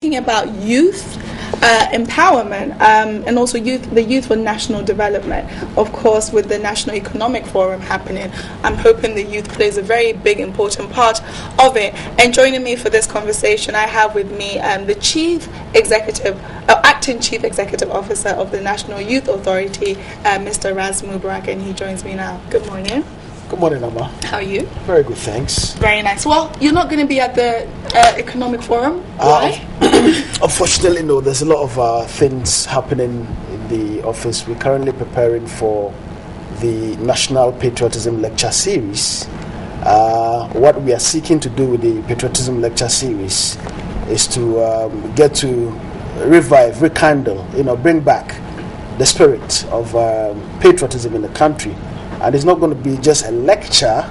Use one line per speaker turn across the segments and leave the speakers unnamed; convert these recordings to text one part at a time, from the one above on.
speaking about youth empowerment and also the youth for national development. Of course, with the National Economic Forum happening, I'm hoping the youth plays a very big, important part of it. And joining me for this conversation, I have with me the Acting Chief Executive Officer of the National Youth Authority, Mr. Ras Mubarak, and he joins me now. Good morning.
Good morning, Amma.
How are you?
Very good, thanks.
Very nice. Well, you're not going to be at the Economic Forum, why?
Unfortunately, no. There's a lot of things happening in the office. We're currently preparing for the National Patriotism Lecture Series. What we are seeking to do with the Patriotism Lecture Series is to get to revive, rekindle, bring back the spirit of patriotism in the country. And it's not going to be just a lecture,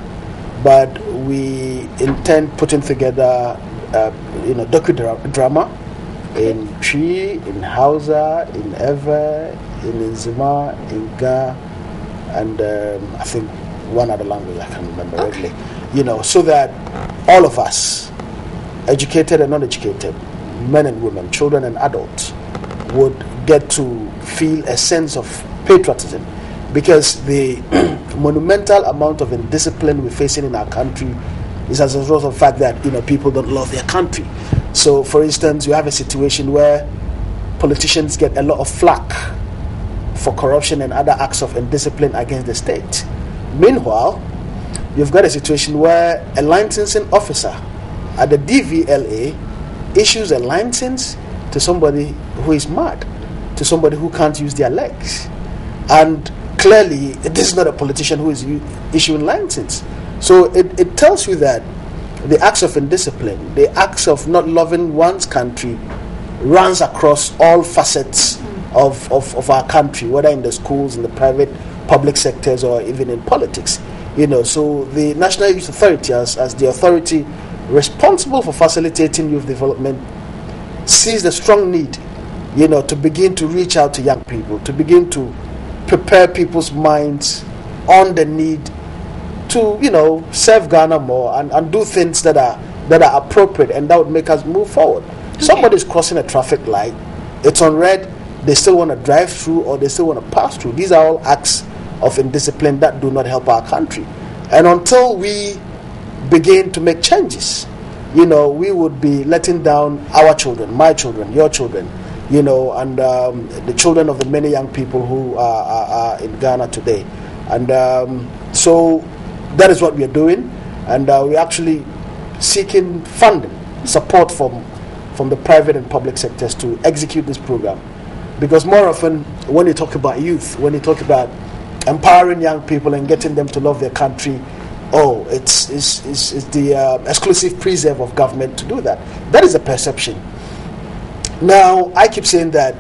but we intend putting together, docudrama in Twi, in Hausa, in Ewe, in Nzima, in Ga, and I think one other language I can't remember really. So that all of us, educated and uneducated, men and women, children and adults, would get to feel a sense of patriotism. Because the monumental amount of indiscipline we're facing in our country is as a result of the fact that people don't love their country. So, for instance, you have a situation where politicians get a lot of flack for corruption and other acts of indiscipline against the state. Meanwhile, you've got a situation where a licensing officer at the DVLA issues a license to somebody who is mad, to somebody who can't use their legs. And clearly, this is not a politician who is issuing licenses. So it tells you that the acts of indiscipline, the acts of not loving one's country, runs across all facets of our country, whether in the schools, in the private, public sectors, or even in politics. So the National Youth Authority, as the authority responsible for facilitating youth development, sees the strong need, to begin to reach out to young people, to begin to prepare people's minds on the need to, serve Ghana more and do things that are appropriate and that would make us move forward. Okay. Somebody's crossing a traffic light, it's on red, they still want to drive through or they still want to pass through. These are all acts of indiscipline that do not help our country. And until we begin to make changes, we would be letting down our children, my children, your children, and the children of the many young people who are in Ghana today. And so that is what we are doing. And we're actually seeking funding, support from the private and public sectors to execute this program. Because more often, when you talk about youth, when you talk about empowering young people and getting them to love their country, it's the exclusive preserve of government to do that. That is the perception. Now, I keep saying that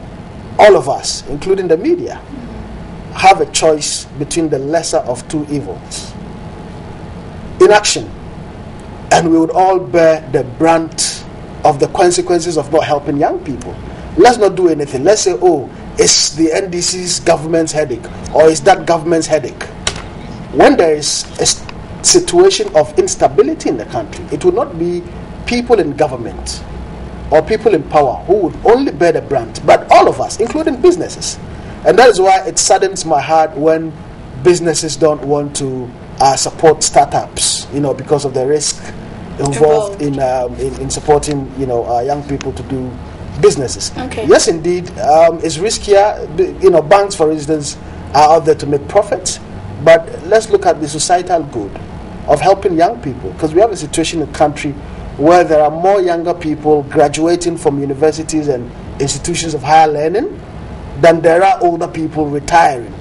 all of us, including the media, have a choice between the lesser of two evils. Inaction. And we would all bear the brunt of the consequences of not helping young people. Let's not do anything. Let's say, it's the NDC's government's headache, or it's that government's headache. When there is a situation of instability in the country, it will not be people in government or people in power who would only bear the brunt, but all of us, including businesses. And that is why it saddens my heart when businesses don't want to support startups, because of the risk involved in supporting, young people to do businesses. Okay. Yes, indeed, it's riskier. Banks, for instance, are out there to make profits, but let's look at the societal good of helping young people, because we have a situation in the country where there are more younger people graduating from universities and institutions of higher learning than there are older people retiring.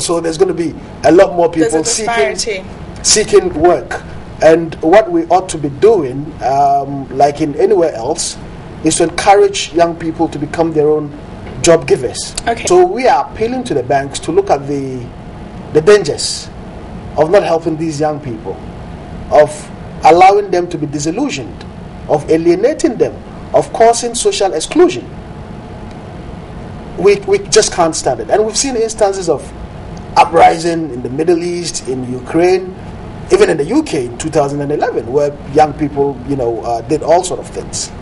So there's going to be a lot more people seeking work. And what we ought to be doing, like in anywhere else, is to encourage young people to become their own job givers. Okay. So we are appealing to the banks to look at the dangers of not helping these young people, of allowing them to be disillusioned, of alienating them, of causing social exclusion. We just can't stand it. And we've seen instances of uprising in the Middle East, in Ukraine, even in the UK in 2011, where young people, did all sort of things.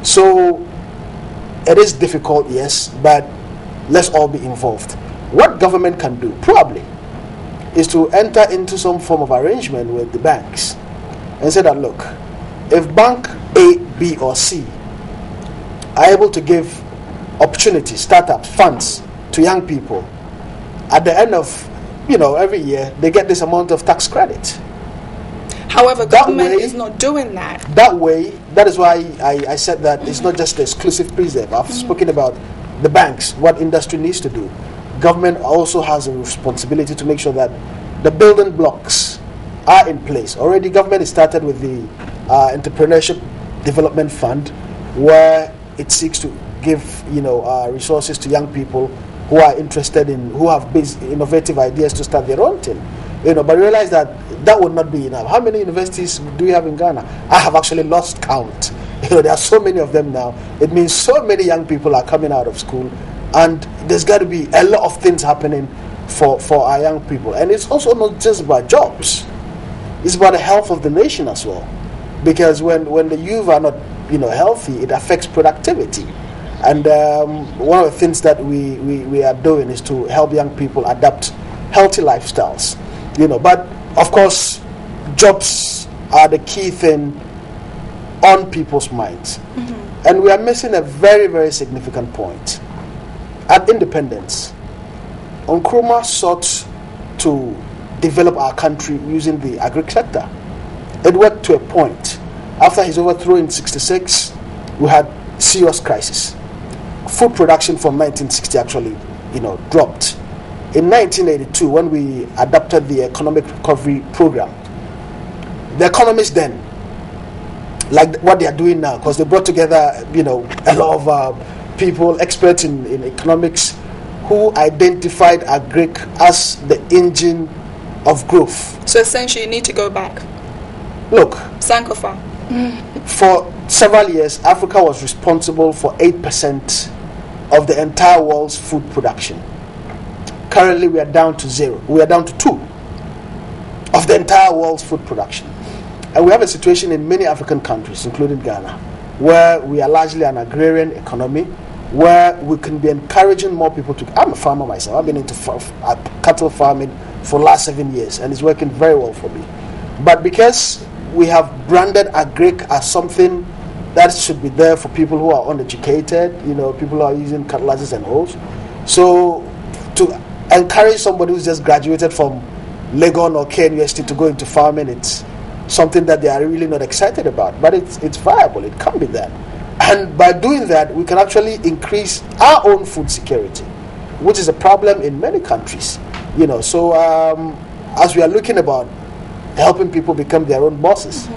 So it is difficult, yes, but let's all be involved. What government can do, probably, is to enter into some form of arrangement with the banks and say that, look, if bank A, B, or C are able to give opportunities, startups, funds to young people, at the end of, every year, they get this amount of tax credit.
However, government is not doing that.
That way, that is why I said that it's not just the exclusive preserve. I've spoken about the banks, what industry needs to do. Government also has a responsibility to make sure that the building blocks are in place. Already, government has started with the Entrepreneurship Development Fund, where it seeks to give resources to young people who are interested in, who have innovative ideas to start their own thing. But realize that would not be enough. How many universities do we have in Ghana? I have actually lost count. There are so many of them now. It means so many young people are coming out of school, and there's got to be a lot of things happening for our young people. And it's also not just about jobs. It's about the health of the nation as well. Because when the youth are not healthy, it affects productivity. And one of the things that we are doing is to help young people adapt healthy lifestyles. But of course, jobs are the key thing on people's minds. Mm-hmm. And we are missing a very, very significant point. At independence, Nkrumah sought to develop our country using the agri sector. It worked to a point. After his overthrow in 1966, we had serious crisis. Food production from 1960 actually, dropped. In 1982, when we adopted the economic recovery program, the economists then, like what they are doing now, because they brought together, a lot of people, experts in economics, who identified agri as the engine of growth.
So essentially, you need to go back.
Look,
Sankofa.
For several years, Africa was responsible for 8% of the entire world's food production. Currently, we are down to 0. We are down to 2 of the entire world's food production. And we have a situation in many African countries, including Ghana, where we are largely an agrarian economy, where we can be encouraging more people to... I'm a farmer myself. I've been into cattle farming for the last 7 years, and it's working very well for me. But because we have branded agric as something that should be there for people who are uneducated, people who are using cutlasses and hoes. So to encourage somebody who's just graduated from Legon or KNUST to go into farming, it's something that they are really not excited about. But it's viable. It can be done. And by doing that, we can actually increase our own food security, which is a problem in many countries. So as we are looking about helping people become their own bosses,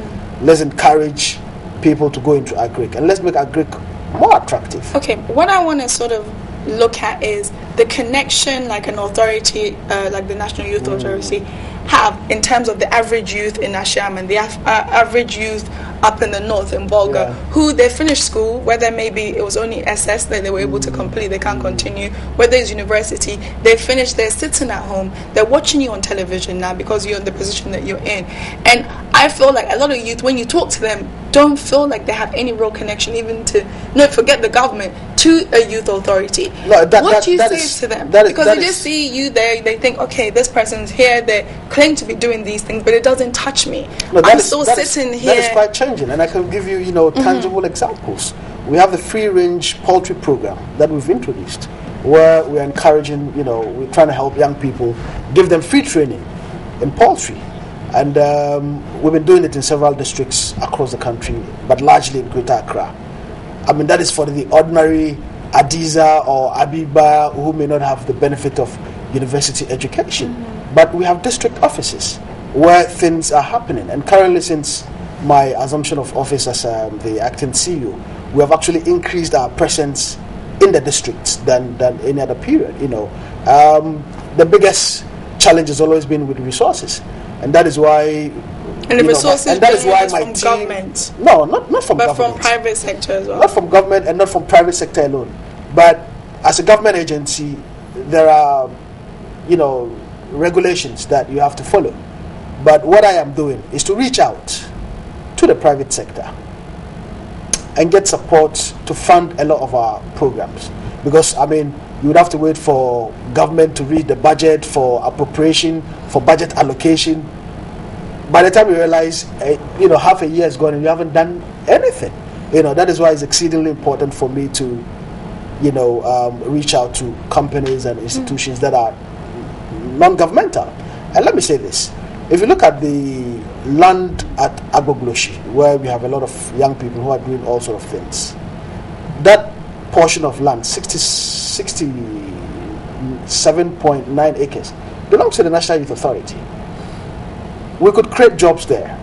let's encourage people to go into agric, and let's make agric more attractive.
Okay, what I want to sort of look at is the connection like an authority, like the National Youth Authority, have in terms of the average youth in Asham and the average youth up in the north in Bolga, who they finished school, whether maybe it was only SS that they were able to complete, they can't continue, whether it's university, they finished, they're sitting at home, they're watching you on television now because you're in the position that you're in. And I feel like a lot of youth, when you talk to them, don't feel like they have any real connection even to, forget the government, to a youth authority. What do you say to them? Because they just see you there, they think, okay, this person's here, they claim to be doing these things, but it doesn't touch me. I'm still sitting here.
That is quite changing, and I can give you, tangible examples. We have the free-range poultry program that we've introduced, where we're encouraging, we're trying to help young people, give them free training in poultry. And we've been doing it in several districts across the country, but largely in Greater Accra. I mean, that is for the ordinary Adiza or Abiba who may not have the benefit of university education. But we have district offices where things are happening. And currently, since my assumption of office as the acting CEO, we have actually increased our presence in the districts than any other period. The biggest challenge has always been with resources. And that is why...
And the resources
and that is why my
from
team, government? No, not from
but
government.
But from private sector as well.
Not from government and not from private sector alone. But as a government agency, there are, regulations that you have to follow. But what I am doing is to reach out to the private sector and get support to fund a lot of our programs. Because, I mean, you would have to wait for government to read the budget, for appropriation, for budget allocation. By the time you realize, half a year is gone and you haven't done anything. That is why it's exceedingly important for me to, reach out to companies and institutions that are non-governmental. And let me say this. If you look at the land at Agbogloshi, where we have a lot of young people who are doing all sorts of things, that portion of land, 67.9 acres, belongs to the National Youth Authority. We could create jobs there.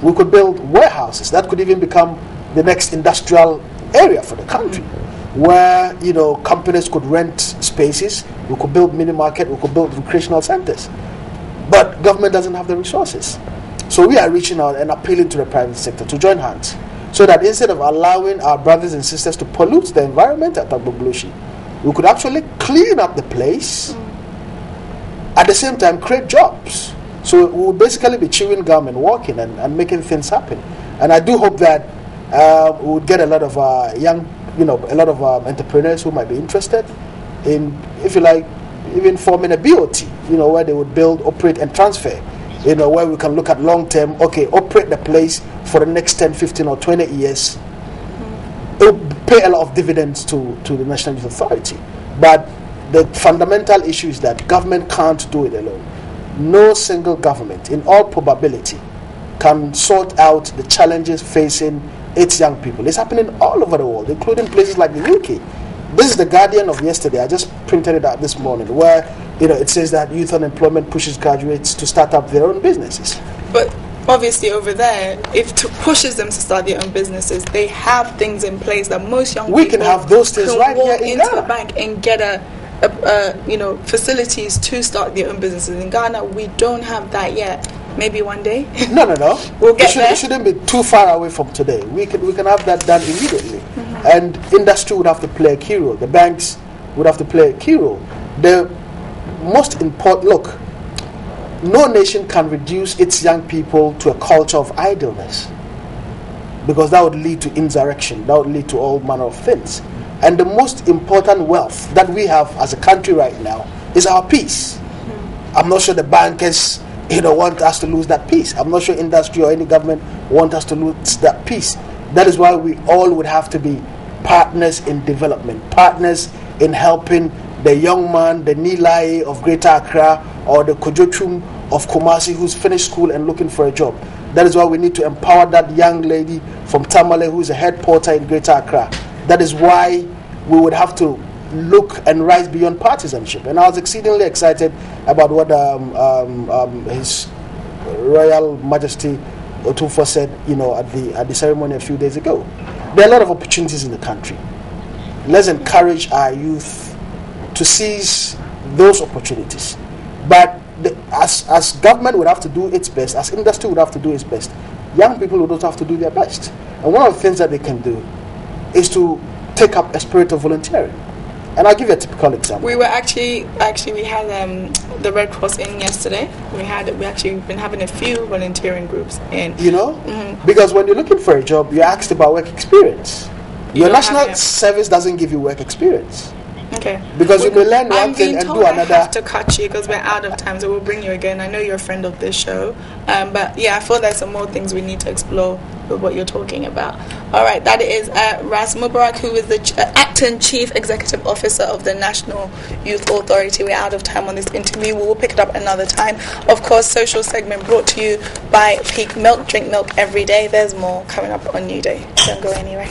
We could build warehouses. That could even become the next industrial area for the country, where companies could rent spaces. We could build mini market. We could build recreational centers. But government doesn't have the resources. So we are reaching out and appealing to the private sector to join hands, so that instead of allowing our brothers and sisters to pollute the environment at Agbogloshi, we could actually clean up the place, at the same time create jobs. So we will basically be chewing gum and walking and making things happen. And I do hope that we would get a lot of young, a lot of entrepreneurs who might be interested in, if you like, even forming a BOT, where they would build, operate, and transfer, where we can look at long-term, operate the place for the next 10, 15, or 20 years. It will pay a lot of dividends to the National Youth Authority. But the fundamental issue is that government can't do it alone. No single government, in all probability, can sort out the challenges facing its young people. It's happening all over the world, including places like the UK. This is the Guardian of yesterday. I just printed it out this morning, where it says that youth unemployment pushes graduates to start up their own businesses.
But obviously over there, if it pushes them to start their own businesses, they have things in place that most young people
can have those things right here in
into
Ghana.
the bank and get facilities to start their own businesses. In Ghana, we don't have that yet. Maybe one day.
No.
We'll get there.
It shouldn't be too far away from today. We can have that done immediately. And industry would have to play a key role. The banks would have to play a key role. The most important, look, no nation can reduce its young people to a culture of idleness, because that would lead to insurrection. That would lead to all manner of things. And the most important wealth that we have as a country right now is our peace. I'm not sure the bankers want us to lose that peace. I'm not sure industry or any government want us to lose that peace. That is why we all would have to be partners in development, partners in helping the young man, the Nilai of Greater Accra or the Kojochum of Kumasi who's finished school and looking for a job. That is why we need to empower that young lady from Tamale who is a head porter in Greater Accra. That is why we would have to look and rise beyond partisanship. And I was exceedingly excited about what His Royal Majesty Otumfuo said, at the ceremony a few days ago. There are a lot of opportunities in the country. Let's encourage our youth to seize those opportunities. But as government would have to do its best, as industry would have to do its best, young people would also have to do their best. And one of the things that they can do is to take up a spirit of volunteering. And I'll give you a typical example.
We were actually we had the Red Cross in yesterday. We actually been having a few volunteering groups in.
Because when you're looking for a job, you're asked about work experience. Your national service doesn't give you work experience.
Okay.
Because you may learn one thing and do another.
I have to cut you because we're out of time, so we'll bring you again. I know you're a friend of this show, but yeah, I feel there's some more things we need to explore with what you're talking about. All right, that is Ras Mubarak, who is the acting Chief Executive Officer of the National Youth Authority. We're out of time on this interview. We will pick it up another time. Of course, social segment brought to you by Peak Milk. Drink milk every day. There's more coming up on New Day. Don't go anywhere.